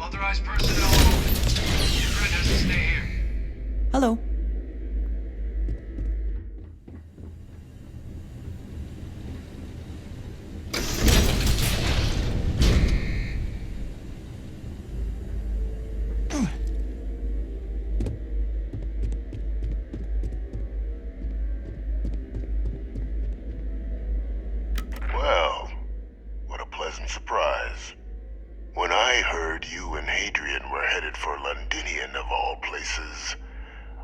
Authorized personnel moving. Your friend has to stay here. Hello. Well, what a pleasant surprise. When I heard you and Hadrian were headed for Londinian of all places,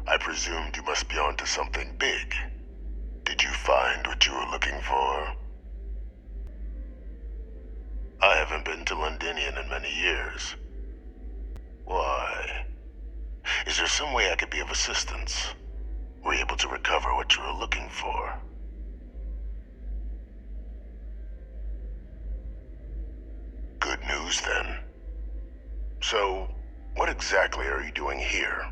I presumed you must be onto something big. Did you find what you were looking for? I haven't been to Londinian in many years. Why? Is there some way I could be of assistance? Were you able to recover what you were looking for? Good news, then. So, what exactly are you doing here?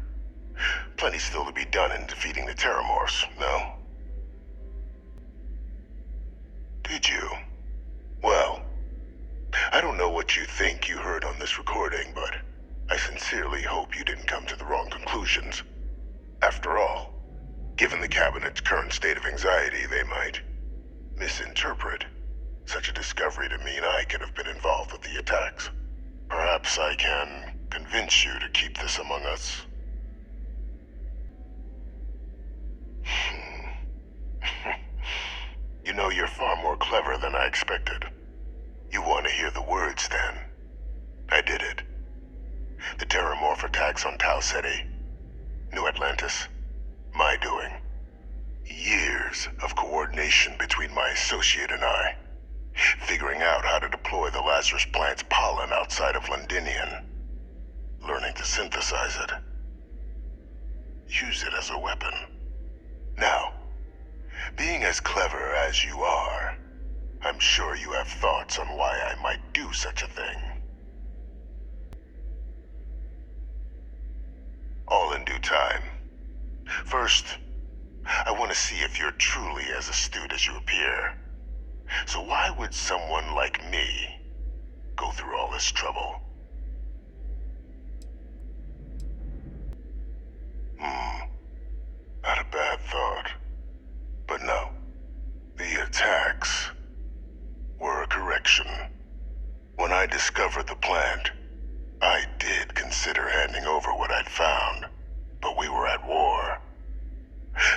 Plenty still to be done in defeating the Terramorphs, no? Did you? Well, I don't know what you think you heard on this recording, but I sincerely hope you didn't come to the wrong conclusions. After all, given the Cabinet's current state of anxiety, they might misinterpret such a discovery to mean I could have been involved with the attacks. Perhaps I can convince you to keep this among us. You know, you're far more clever than I expected. You want to hear the words, then? I did it. The Terramorph attacks on Tau Ceti, New Atlantis, my doing. Years of coordination between my associate and I. Figuring out how to deploy the Lazarus plant's pollen outside of Londinian. Learning to synthesize it. Use it as a weapon. Now, being as clever as you are, I'm sure you have thoughts on why I might do such a thing. All in due time. First, I want to see if you're truly as astute as you appear. So why would someone like me go through all this trouble? Not a bad thought. But no, the attacks were a correction. When I discovered the plant, I did consider handing over what I'd found, but we were at war.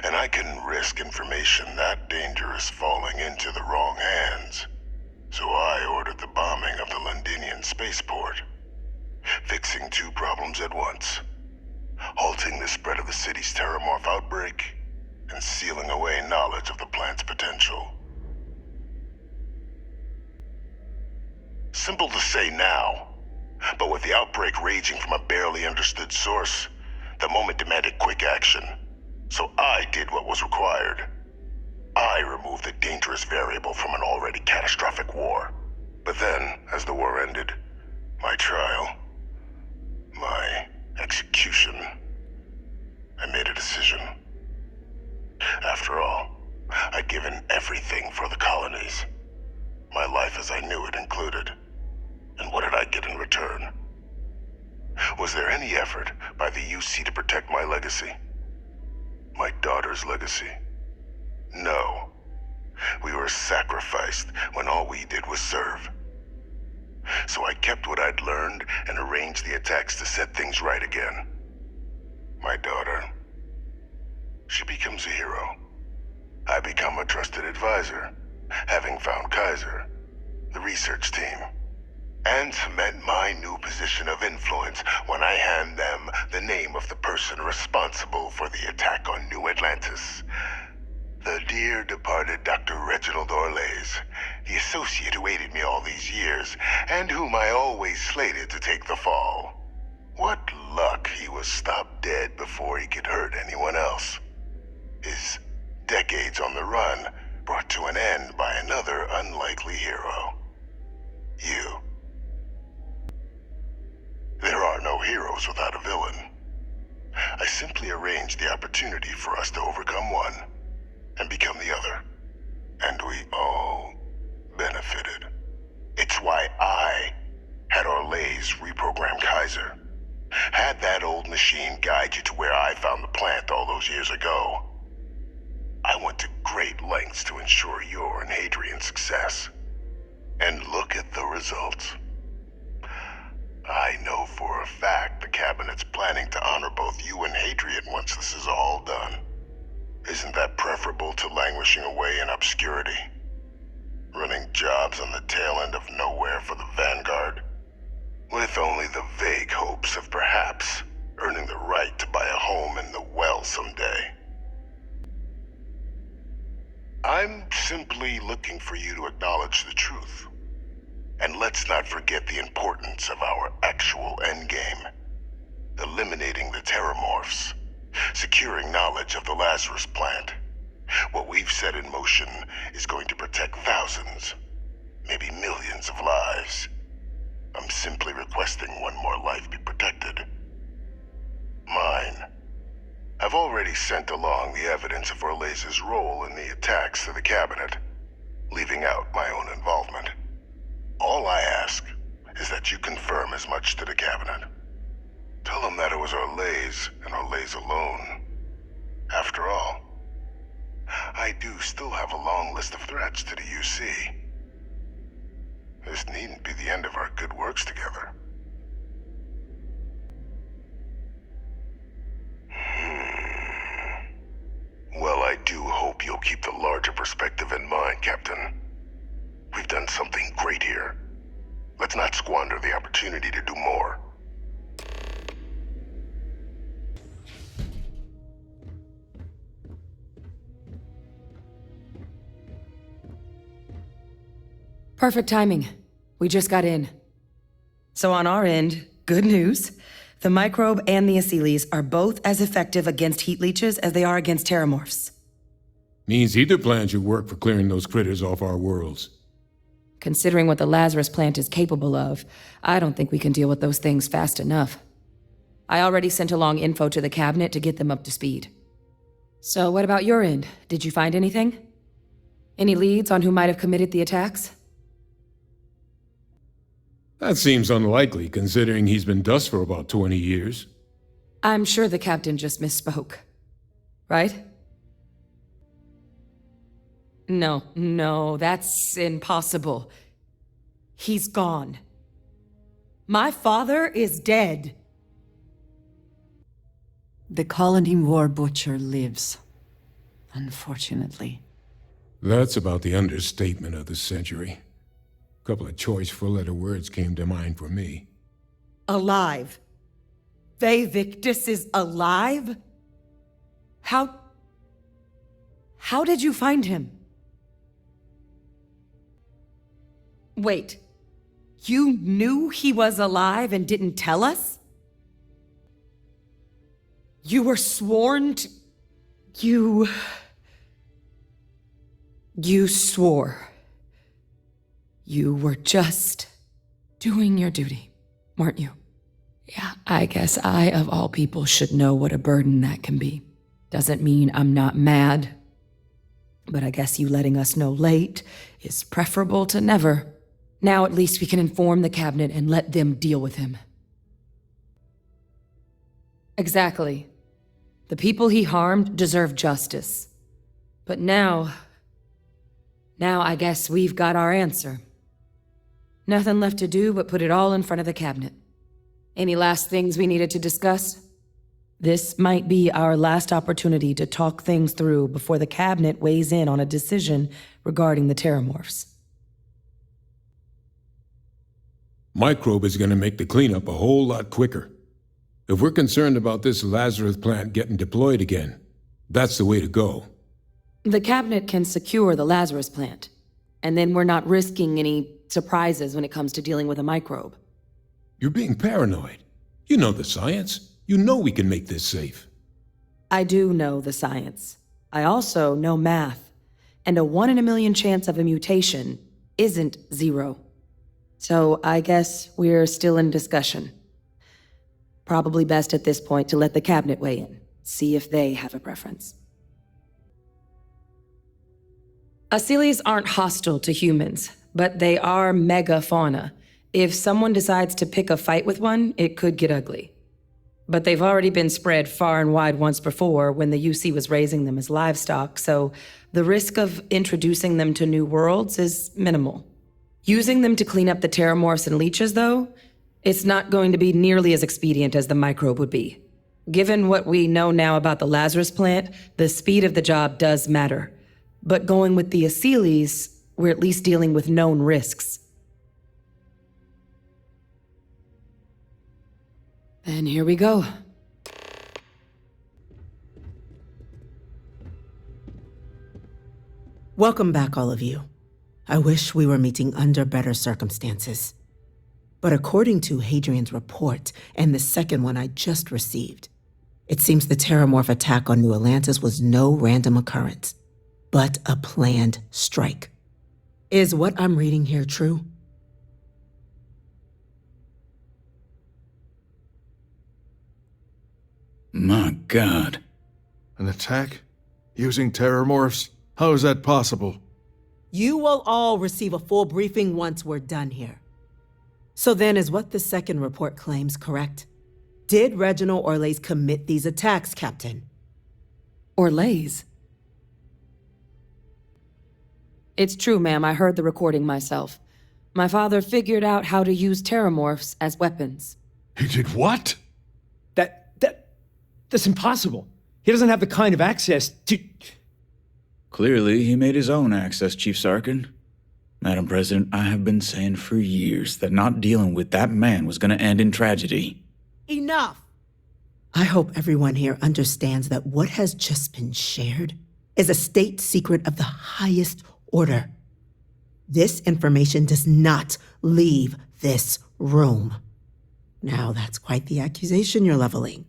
And I couldn't risk information that dangerous falling into the wrong hands. So I ordered the bombing of the Londinian spaceport, fixing two problems at once. Halting the spread of the city's Terramorph outbreak, and sealing away knowledge of the plant's potential. Simple to say now, but with the outbreak raging from a barely understood source, the moment demanded quick action. So I did what was required. I removed the dangerous variable from an already catastrophic war. But then, as the war ended, my trial, my execution, I made a decision. After all, I'd given everything for the colonies. My life as I knew it included. And what did I get in return? Was there any effort by the UC to protect my legacy? My daughter's legacy? No. We were sacrificed when all we did was serve. So I kept what I'd learned and arranged the attacks to set things right again. My daughter, she becomes a hero. I become a trusted advisor, having found Kaiser, the research team, and cement my new position of influence when I hand them the name of the person responsible for the attack on New Atlantis. The dear departed Dr. Reginald Orlays, the associate who aided me all these years, and whom I always slated to take the fall. What luck he was stopped dead before he could hurt anyone else. His decades on the run brought to an end by another unlikely hero. You. There are no heroes without a villain. I simply arranged the opportunity for us to overcome one and become the other. And we all benefited. It's why I Had Orlays reprogrammed Kaiser. Had that old machine guide you to where I found the plant all those years ago. I went to great lengths to ensure your and Hadrian's success. And look at the results. I know for a fact the Cabinet's planning to honor both you and Hadrian once this is all done. Isn't that preferable to languishing away in obscurity? Running jobs on the tail end of nowhere for the Vanguard? With only the vague hopes of perhaps earning the right to buy a home in the well someday. I'm simply looking for you to acknowledge the truth. And let's not forget the importance of our actual endgame. Eliminating the Terramorphs. Securing knowledge of the Lazarus plant. What we've set in motion is going to protect thousands, maybe millions of lives. I'm simply requesting one more life be protected. Mine. I've already sent along the evidence of Orlays' role in the attacks to the Cabinet, leaving out my own involvement. All I ask is that you confirm as much to the Cabinet. Tell them that it was Orlays and Orlays alone. After all, I do still have a long list of threats to the UC. This needn't be the end of our good works together. Well, I do hope you'll keep the larger perspective in mind, Captain. We've done something great here. Let's not squander the opportunity to do more. Perfect timing. We just got in. So on our end, good news. The microbe and the Aceles are both as effective against heat leeches as they are against terramorphs. Means either plan should work for clearing those critters off our worlds. Considering what the Lazarus plant is capable of, I don't think we can deal with those things fast enough. I already sent along info to the Cabinet to get them up to speed. So what about your end? Did you find anything? Any leads on who might have committed the attacks? That seems unlikely, considering he's been dust for about 20 years. I'm sure the Captain just misspoke. Right? No, that's impossible. He's gone. My father is dead. The colony war butcher lives, unfortunately. That's about the understatement of the century. A couple of choice four-letter words came to mind for me. Alive. Ve Victus is alive? How did you find him? Wait, you knew he was alive and didn't tell us? You were sworn to... You swore. You were just doing your duty, weren't you? Yeah, I guess I, of all people, should know what a burden that can be. Doesn't mean I'm not mad. But I guess you letting us know late is preferable to never. Now at least we can inform the Cabinet and let them deal with him. Exactly. The people he harmed deserve justice. But now I guess we've got our answer. Nothing left to do but put it all in front of the Cabinet. Any last things we needed to discuss? This might be our last opportunity to talk things through before the Cabinet weighs in on a decision regarding the Terramorphs. Microbe is going to make the cleanup a whole lot quicker. If we're concerned about this Lazarus plant getting deployed again, that's the way to go. The Cabinet can secure the Lazarus plant, and then we're not risking any surprises when it comes to dealing with a microbe. You're being paranoid. You know the science. You know we can make this safe. I do know the science. I also know math, and a 1 in a million chance of a mutation isn't 0. So I guess we're still in discussion. Probably best at this point to let the Cabinet weigh in, see if they have a preference. Aceles aren't hostile to humans, but they are megafauna. If someone decides to pick a fight with one, it could get ugly. But they've already been spread far and wide once before when the UC was raising them as livestock, so the risk of introducing them to new worlds is minimal. Using them to clean up the terramorphs and leeches, though, it's not going to be nearly as expedient as the microbe would be. Given what we know now about the Lazarus plant, the speed of the job does matter. But going with the Aceles, we're at least dealing with known risks. And here we go. Welcome back, all of you. I wish we were meeting under better circumstances. But according to Hadrian's report and the second one I just received, it seems the Terramorph attack on New Atlantis was no random occurrence, but a planned strike. Is what I'm reading here true? My God. An attack? Using terramorphs? How is that possible? You will all receive a full briefing once we're done here. So then, is what the second report claims correct? Did Reginald Orlays commit these attacks, Captain? Orlays? It's true, ma'am. I heard the recording myself. My father figured out how to use terramorphs as weapons. He did what? That's impossible. He doesn't have the kind of access to... Clearly, he made his own access, Chief Sarkin. Madam President, I have been saying for years that not dealing with that man was going to end in tragedy. Enough! I hope everyone here understands that what has just been shared is a state secret of the highest order. This information does not leave this room. Now, that's quite the accusation you're leveling,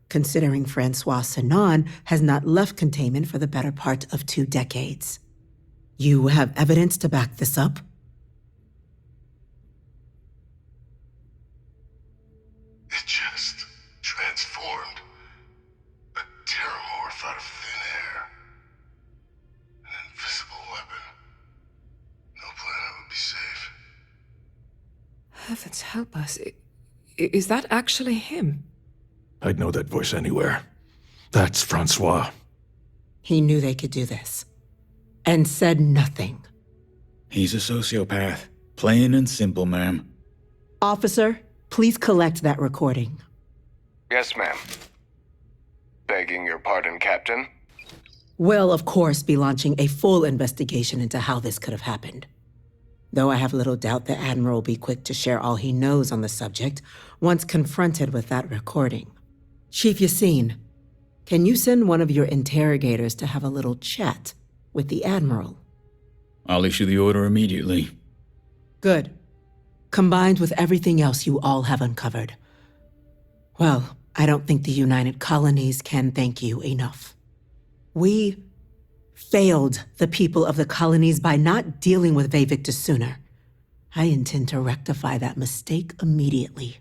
considering Francois Sinon has not left containment for the better part of 2 decades. You have evidence to back this up? It just transformed. A terramorph out of thin air. An invisible weapon. No planet would be safe. Heavens help us. Is that actually him? I'd know that voice anywhere. That's Francois. He knew they could do this, and said nothing. He's a sociopath. Plain and simple, ma'am. Officer, please collect that recording. Yes, ma'am. Begging your pardon, Captain. We'll, of course, be launching a full investigation into how this could have happened. Though I have little doubt the Admiral will be quick to share all he knows on the subject once confronted with that recording. Chief Yassine, can you send one of your interrogators to have a little chat with the Admiral? I'll issue the order immediately. Good. Combined with everything else you all have uncovered. Well, I don't think the United Colonies can thank you enough. We failed the people of the colonies by not dealing with Vavictus sooner. I intend to rectify that mistake immediately.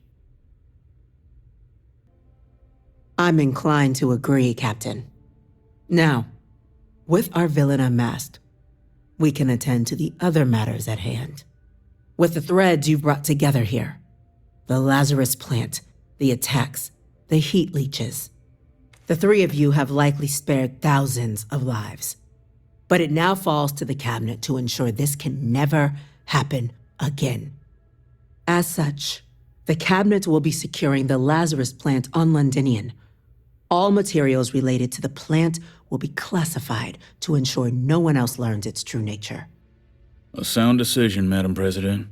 I'm inclined to agree, Captain. Now, with our villain unmasked, we can attend to the other matters at hand. With the threads you've brought together here, the Lazarus plant, the attacks, the heat leeches, the 3 of you have likely spared thousands of lives. But it now falls to the Cabinet to ensure this can never happen again. As such, the Cabinet will be securing the Lazarus plant on Londinian. All materials related to the plant will be classified to ensure no one else learns its true nature. A sound decision, Madam President.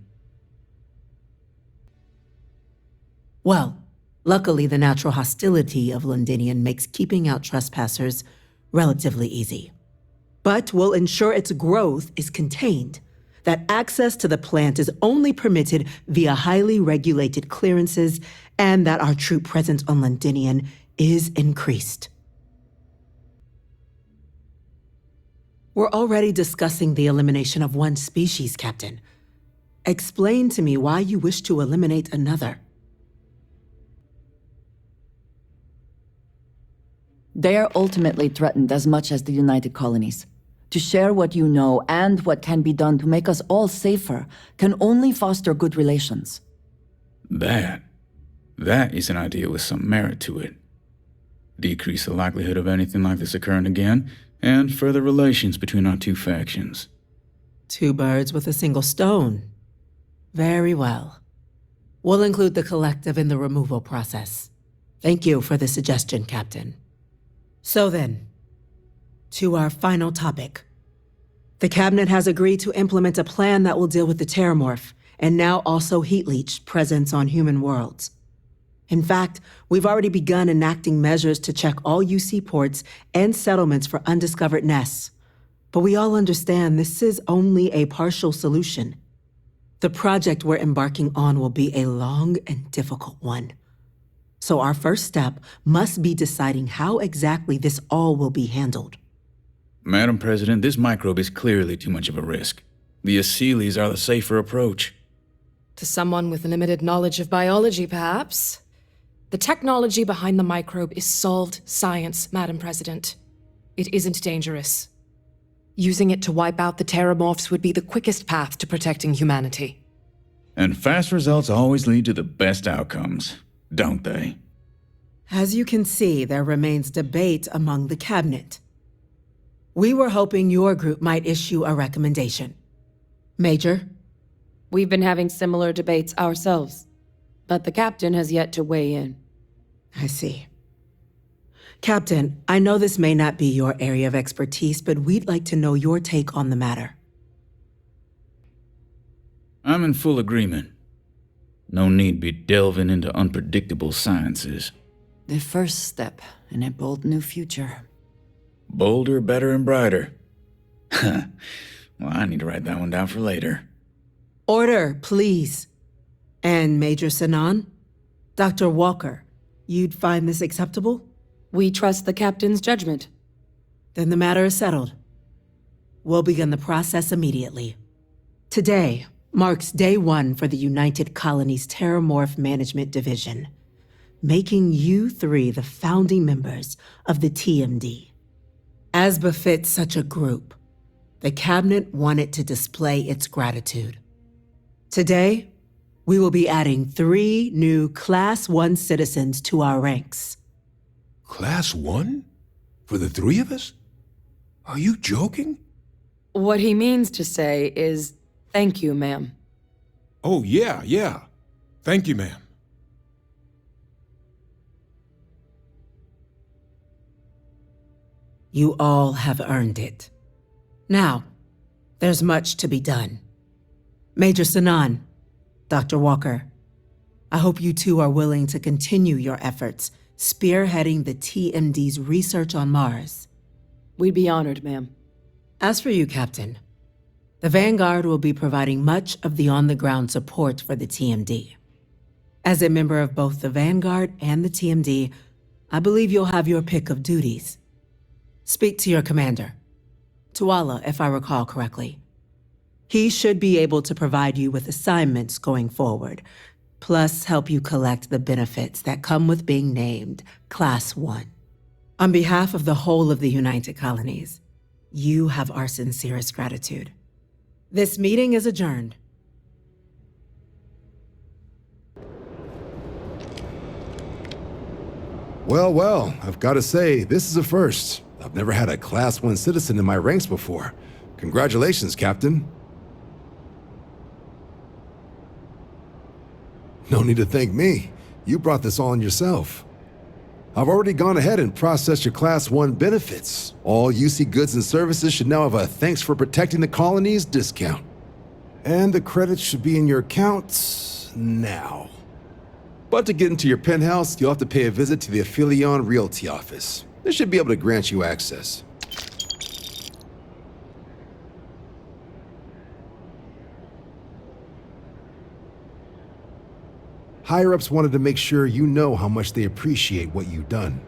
Well, luckily the natural hostility of Londinian makes keeping out trespassers relatively easy. But we'll ensure its growth is contained, that access to the plant is only permitted via highly regulated clearances, and that our troop presence on Londinian is increased. We're already discussing the elimination of one species, Captain. Explain to me why you wish to eliminate another. They are ultimately threatened as much as the United Colonies. To share what you know and what can be done to make us all safer can only foster good relations. That is an idea with some merit to it. Decrease the likelihood of anything like this occurring again, and further relations between our two factions. 2 birds with a single stone. Very well. We'll include the collective in the removal process. Thank you for the suggestion, Captain. So then, to our final topic. The Cabinet has agreed to implement a plan that will deal with the Terramorph, and now also Heat Leech presence on human worlds. In fact, we've already begun enacting measures to check all UC ports and settlements for undiscovered nests. But we all understand this is only a partial solution. The project we're embarking on will be a long and difficult one. So our first step must be deciding how exactly this all will be handled. Madam President, this microbe is clearly too much of a risk. The Aseles are the safer approach. To someone with limited knowledge of biology, perhaps. The technology behind the microbe is solved science, Madam President. It isn't dangerous. Using it to wipe out the Terramorphs would be the quickest path to protecting humanity. And fast results always lead to the best outcomes, don't they? As you can see, there remains debate among the Cabinet. We were hoping your group might issue a recommendation. Major? We've been having similar debates ourselves, but the captain has yet to weigh in. I see. Captain, I know this may not be your area of expertise, but we'd like to know your take on the matter. I'm in full agreement. No need be delving into unpredictable sciences. The first step in a bold new future. Bolder, better, and brighter. Well, I need to write that one down for later. Order, please. And Major Sinan? Dr. Walker, you'd find this acceptable? We trust the captain's judgment. Then the matter is settled. We'll begin the process immediately. Today marks day 1 for the United Colonies Terramorph Management Division, making you 3 the founding members of the TMD. As befits such a group, the Cabinet wanted to display its gratitude. Today, we will be adding 3 new Class 1 citizens to our ranks. Class 1? For the 3 of us? Are you joking? What he means to say is, thank you, ma'am. Oh, yeah. Thank you, ma'am. You all have earned it. Now, there's much to be done. Major Sinan, Dr. Walker, I hope you 2 are willing to continue your efforts spearheading the TMD's research on Mars. We'd be honored, ma'am. As for you, Captain, the Vanguard will be providing much of the on-the-ground support for the TMD. As a member of both the Vanguard and the TMD, I believe you'll have your pick of duties. Speak to your commander, Tuala, if I recall correctly. He should be able to provide you with assignments going forward, plus help you collect the benefits that come with being named Class 1. On behalf of the whole of the United Colonies, you have our sincerest gratitude. This meeting is adjourned. Well, I've got to say, this is a first. I've never had a Class 1 citizen in my ranks before. Congratulations, Captain. No need to thank me. You brought this on yourself. I've already gone ahead and processed your Class 1 benefits. All UC goods and services should now have a thanks for protecting the colonies discount. And the credits should be in your accounts now. But to get into your penthouse, you'll have to pay a visit to the Aphelion Realty office. They should be able to grant you access. Higher-ups wanted to make sure you know how much they appreciate what you've done.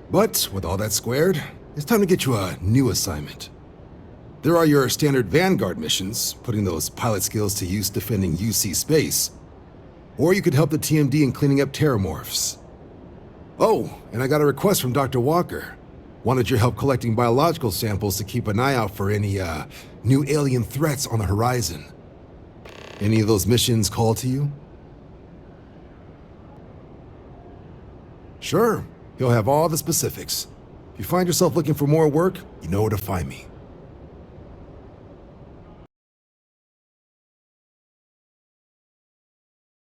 But with all that squared, it's time to get you a new assignment. There are your standard Vanguard missions, putting those pilot skills to use defending UC space. Or you could help the TMD in cleaning up Terramorphs. Oh, and I got a request from Dr. Walker. Wanted your help collecting biological samples to keep an eye out for any, new alien threats on the horizon. Any of those missions call to you? Sure, he'll have all the specifics. If you find yourself looking for more work, you know where to find me.